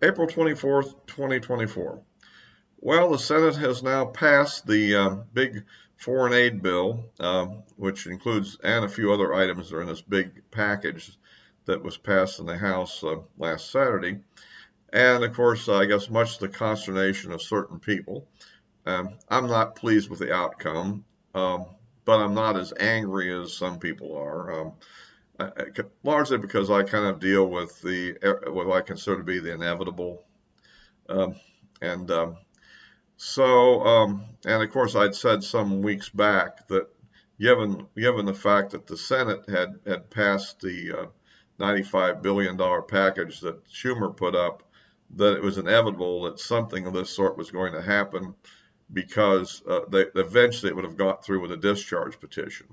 April 24th, 2024. Well, the Senate has now passed the big foreign aid bill, which includes and a few other items that are in this big package that was passed in the House last Saturday. And of course, I guess much to the consternation of certain people. I'm not pleased with the outcome, um, but I'm not as angry as some people are. Largely because I kind of deal with what I consider to be the inevitable. Um, and and of course, I'd said some weeks back that given the fact that the Senate had passed the $95 billion package that Schumer put up, that it was inevitable that something of this sort was going to happen because eventually it would have got through with a discharge petition,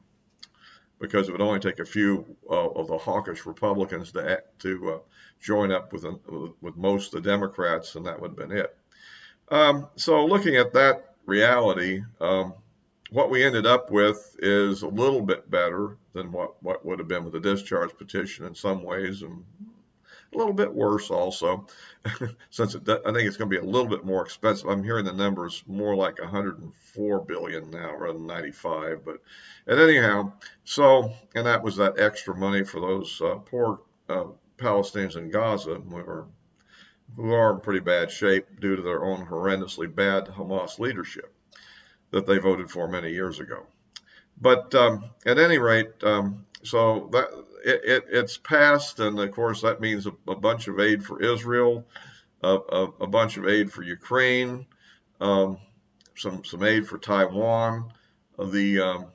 because it would only take a few of the hawkish Republicans to join up with most of the Democrats, and that would have been it. So looking at that reality, what we ended up with is a little bit better than what would have been with the discharge petition in some ways, and a little bit worse also, since I think it's going to be a little bit more expensive. I'm hearing the numbers more like 104 billion now rather than 95. But and anyhow, and that was that extra money for those poor Palestinians in Gaza who are in pretty bad shape due to their own horrendously bad Hamas leadership that they voted for many years ago. But at any rate, so that it's passed, and of course that means a bunch of aid for Israel, a bunch of aid for Ukraine, um, some aid for Taiwan, the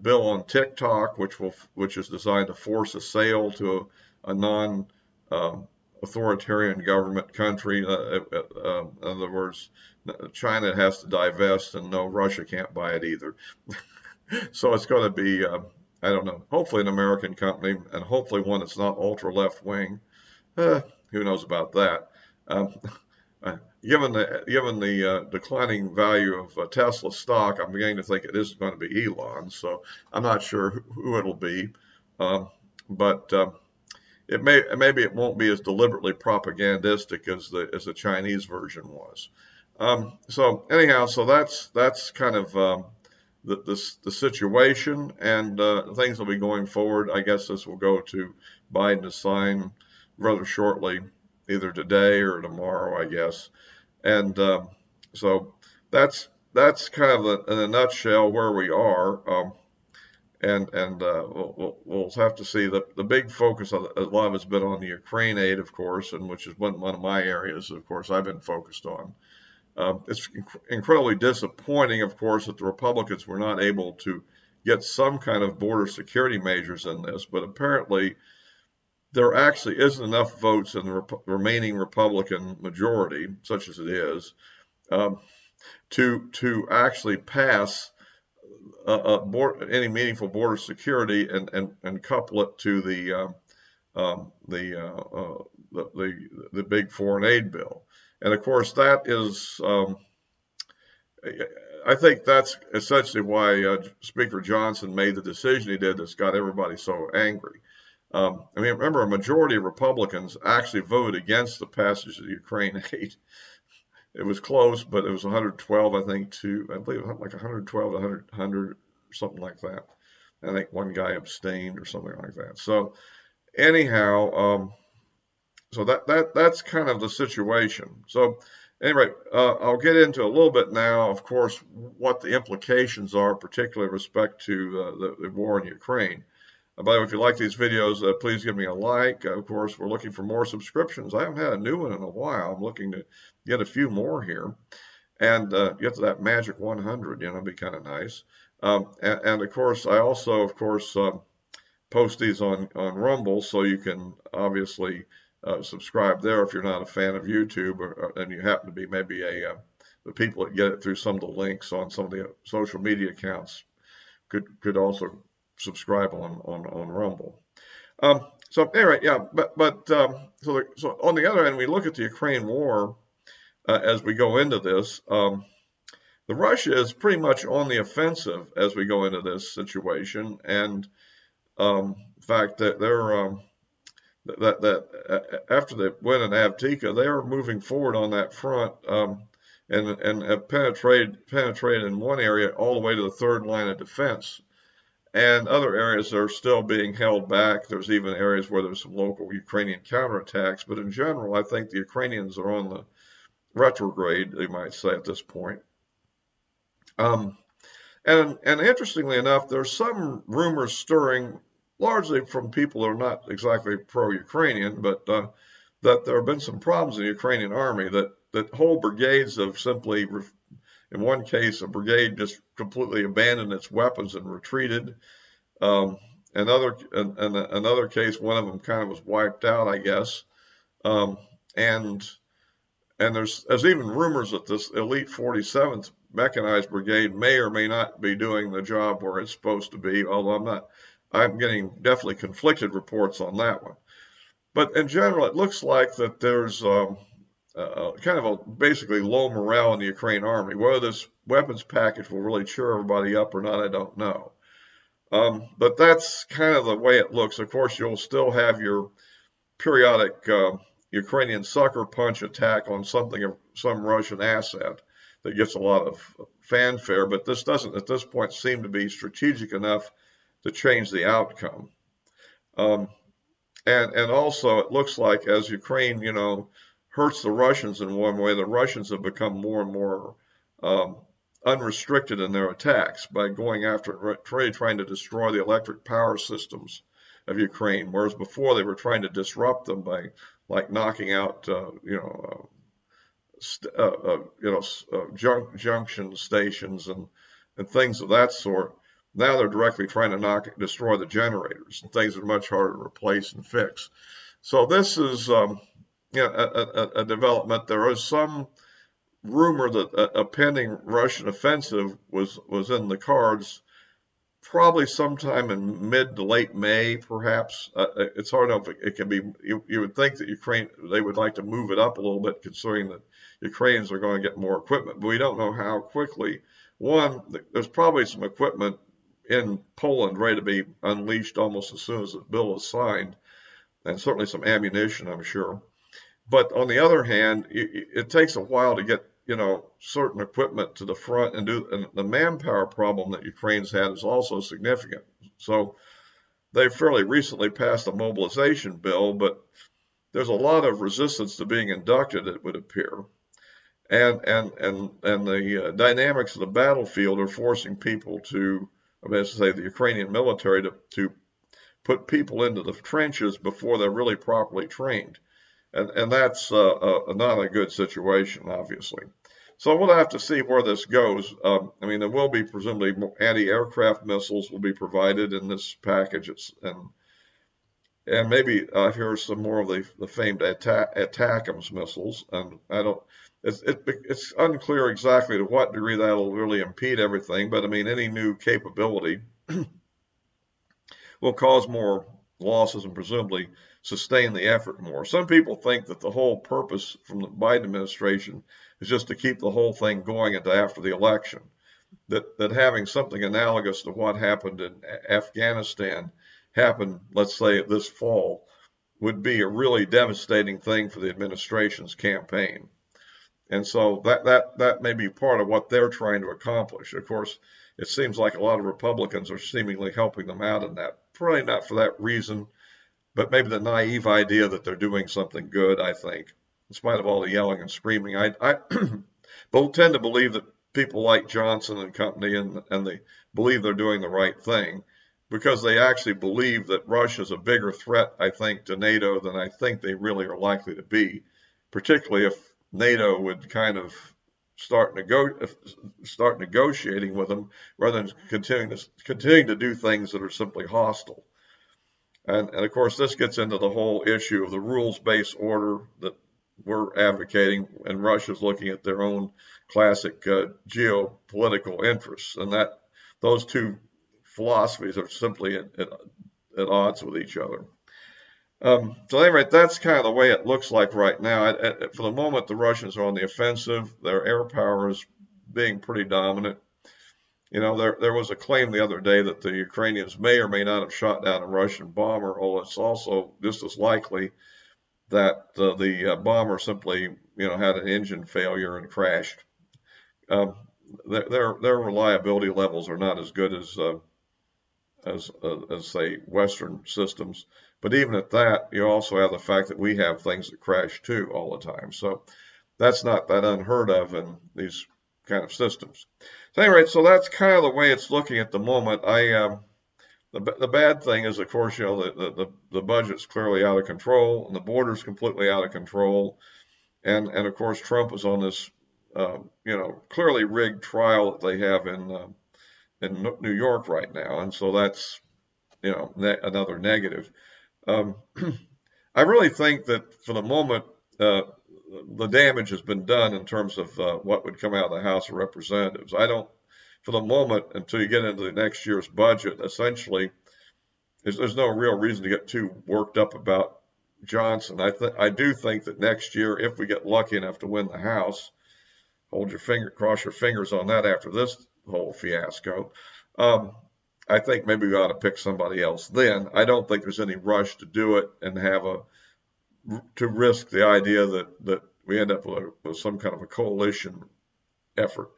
bill on Tik Tok, which is designed to force a sale to a non authoritarian government country. In other words, China has to divest, and no, Russia can't buy it either. So it's going to be, I don't know, hopefully an American company, and hopefully one that's not ultra left wing. Who knows about that? Um, given the declining value of Tesla stock, I'm beginning to think it is going to be Elon. So I'm not sure who it'll be, um, but maybe it won't be as deliberately propagandistic as the Chinese version was. So anyhow, so that's kind of the situation, and things will be going forward. I guess this will go to Biden to sign rather shortly, either today or tomorrow, I guess. And so that's kind of in a nutshell where we are. We'll have to see. The big focus of a lot of has been on the Ukraine aid, of course, and which is one of my areas, of course, I've been focused on. It's incredibly disappointing, of course, that the Republicans were not able to get some kind of border security measures in this, but apparently there actually isn't enough votes in the remaining Republican majority, such as it is, um, to actually pass any meaningful border security and couple it to the big foreign aid bill. And of course, that is, I think that's essentially why Speaker Johnson made the decision he did that's got everybody so angry. I mean, remember, a majority of Republicans actually voted against the passage of the Ukraine aid. It was close, but it was 112, I think, I believe it was like 112 to 100, something like that. I think one guy abstained or something like that. So anyhow, so that's kind of the situation. So anyway, I'll get into a little bit now, of course, what the implications are, particularly with respect to the war in Ukraine. By the way, if you like these videos, please give me a like. Of course, we're looking for more subscriptions. I haven't had a new one in a while. I'm looking to get a few more here and get to that magic 100. It'd be kind of nice. And of course, I also, of course, post these on Rumble, so you can obviously subscribe there if you're not a fan of YouTube, and you happen to be maybe the people that get it through some of the links on some of the social media accounts could also subscribe on Rumble. So anyway, yeah, so on the other end, we look at the Ukraine war as we go into this. The Russia is pretty much on the offensive as we go into this situation, and in fact, that after they win in Avdiivka, they are moving forward on that front, and have penetrated in one area all the way to the third line of defense. And other areas are still being held back. There's even areas where there's some local Ukrainian counterattacks. But in general, I think the Ukrainians are on the retrograde, they might say, at this point. Um, and interestingly enough, there's some rumors stirring, largely from people who are not exactly pro-Ukrainian, but that there have been some problems in the Ukrainian army, that whole brigades have simply, in one case, a brigade just completely abandoned its weapons and retreated. Another case, one of them kind of was wiped out, I guess. Um, and and there's even rumors that this elite 47th mechanized brigade may or may not be doing the job where it's supposed to be, although I'm getting definitely conflicted reports on that one. But in general, it looks like that there's kind of a basically low morale in the Ukraine army. Whether this weapons package will really cheer everybody up or not, I don't know. But that's kind of the way it looks. Of course, you'll still have your periodic Ukrainian sucker punch attack on some Russian asset that gets a lot of fanfare, but this doesn't at this point seem to be strategic enough to change the outcome. Um, and also, it looks like as Ukraine, hurts the Russians in one way, the Russians have become more and more um, unrestricted in their attacks by going after really trying to destroy the electric power systems of Ukraine, whereas before they were trying to disrupt them by like knocking out, junction stations and things of that sort. Now they're directly trying to destroy the generators, and things are much harder to replace and fix. So this is a development. There is some rumor that a pending Russian offensive was in the cards, probably sometime in mid to late May, perhaps. It's hard enough. It can be. You would think that they would like to move it up a little bit, considering that Ukrainians are going to get more equipment, but we don't know how quickly. One, there's probably some equipment in Poland ready to be unleashed almost as soon as the bill is signed, and certainly some ammunition, I'm sure. But on the other hand, it takes a while to get certain equipment to the front, and the manpower problem that Ukraine's had is also significant. So they fairly recently passed a mobilization bill, but there's a lot of resistance to being inducted, it would appear. And the dynamics of the battlefield are forcing people the Ukrainian military to put people into the trenches before they're really properly trained. And that's not a good situation, obviously. So we'll have to see where this goes. There will be presumably anti-aircraft missiles will be provided in this package, and maybe here's some more of the famed ATACMS missiles. And it's unclear exactly to what degree that'll really impede everything. But any new capability will cause more losses and presumably sustain the effort more. Some people think that the whole purpose from the Biden administration is just to keep the whole thing going into after the election. That having something analogous to what happened in Afghanistan happen, let's say, this fall, would be a really devastating thing for the administration's campaign. And so that may be part of what they're trying to accomplish. Of course, it seems like a lot of Republicans are seemingly helping them out in that. Probably not for that reason, but maybe the naive idea that they're doing something good, I think, in spite of all the yelling and screaming. I tend to believe that people like Johnson and company, and they believe they're doing the right thing because they actually believe that Russia is a bigger threat, I think, to NATO than I think they really are likely to be, particularly if NATO would kind of start negotiating with them rather than continuing to do things that are simply hostile. And of course, this gets into the whole issue of the rules-based order that we're advocating, and Russia's looking at their own classic geopolitical interests, and that those two philosophies are simply at odds with each other. So at any rate, that's kind of the way it looks like right now. For the moment, the Russians are on the offensive. Their air power is being pretty dominant. There was a claim the other day that the Ukrainians may or may not have shot down a Russian bomber, although it's also just as likely that the bomber simply, had an engine failure and crashed. Um, their reliability levels are not as good as say Western systems. But even at that, you also have the fact that we have things that crash too all the time. So that's not that unheard of in these kind of systems. So anyway, so that's kind of the way it's looking at the moment. The bad thing is, of course, the budget's clearly out of control, and the border's completely out of control, and of course Trump is on this clearly rigged trial that they have in New York right now, and so that's another negative. Um, I really think that for the moment, the damage has been done in terms of what would come out of the House of Representatives. I don't, for the moment, until you get into the next year's budget, essentially, there's no real reason to get too worked up about Johnson. I do think that next year, if we get lucky enough to win the House, cross your fingers on that after this whole fiasco. I think maybe we ought to pick somebody else then. I don't think there's any rush to do it and to risk the idea that we end up with some kind of a coalition effort.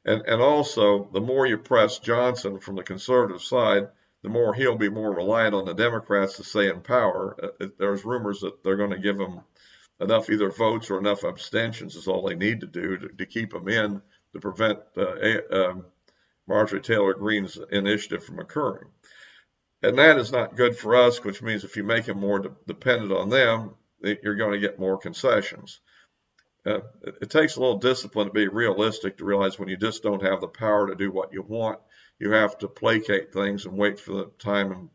And also, the more you press Johnson from the conservative side, the more he'll be more reliant on the Democrats to stay in power. There's rumors that they're going to give him enough either votes or enough abstentions is all they need to do to keep him in to prevent Marjorie Taylor Greene's initiative from occurring. And that is not good for us, which means if you make him more dependent on them, you're going to get more concessions. It takes a little discipline to be realistic, to realize when you just don't have the power to do what you want, you have to placate things and wait for the time and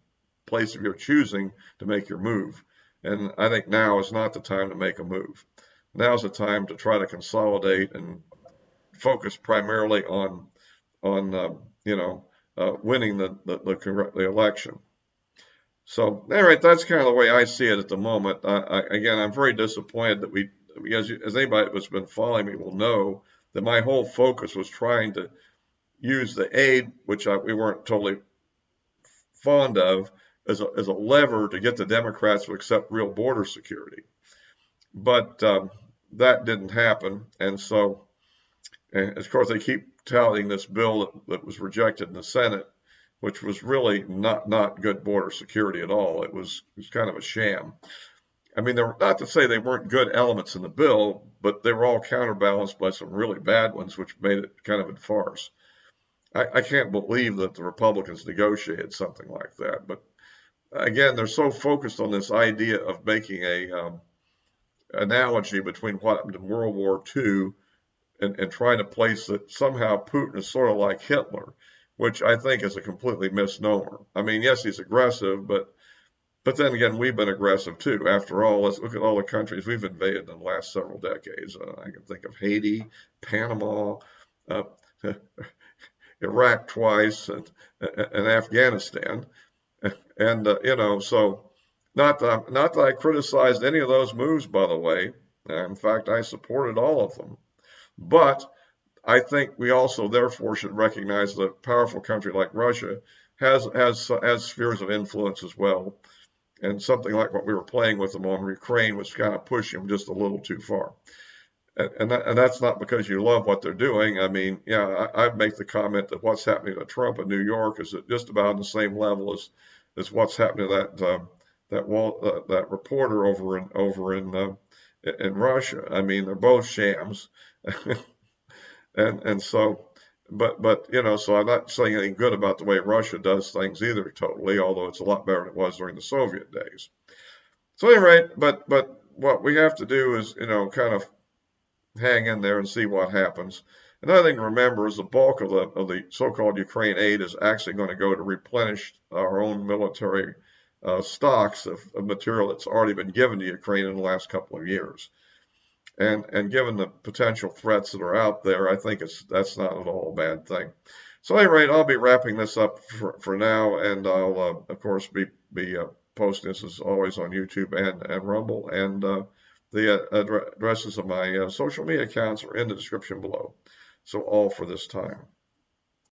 place of your choosing to make your move. And I think now is not the time to make a move. Now is the time to try to consolidate and focus primarily on winning the election. So, anyway, that's kind of the way I see it at the moment. Again, I'm very disappointed that as anybody that's been following me will know, that my whole focus was trying to use the aid, which we weren't totally fond of, as a lever to get the Democrats to accept real border security. But that didn't happen, and so, and of course, they keep touting this bill that was rejected in the Senate, which was really not good border security at all. It was kind of a sham. I mean, not to say they weren't good elements in the bill, but they were all counterbalanced by some really bad ones, which made it kind of a farce. I can't believe that the Republicans negotiated something like that. But again, they're so focused on this idea of making a analogy between what happened in World War II and trying to place that somehow Putin is sort of like Hitler, which I think is a completely misnomer. I mean, yes, he's aggressive, but then again, we've been aggressive too. After all, let's look at all the countries we've invaded in the last several decades. I can think of Haiti, Panama, Iraq twice, and Afghanistan. And so not that I criticized any of those moves, by the way. In fact, I supported all of them. But I think we also therefore should recognize that a powerful country like Russia has spheres of influence as well. And something like what we were playing with them on Ukraine was kind of pushing them just a little too far. And that's not because you love what they're doing. I mean, yeah, I'd make the comment that what's happening to Trump in New York is just about on the same level as what's happening to that reporter over in Russia. I mean, they're both shams, and so. But so I'm not saying anything good about the way Russia does things either, totally, although it's a lot better than it was during the Soviet days. So anyway, but what we have to do is, kind of hang in there and see what happens. Another thing to remember is the bulk of the so-called Ukraine aid is actually going to go to replenish our own military stocks of material that's already been given to Ukraine in the last couple of years. And given the potential threats that are out there, I think that's not at all a bad thing. So at any rate, I'll be wrapping this up for now, and I'll of course be posting this as always on YouTube and Rumble, and the addresses of my social media accounts are in the description below. So all for this time.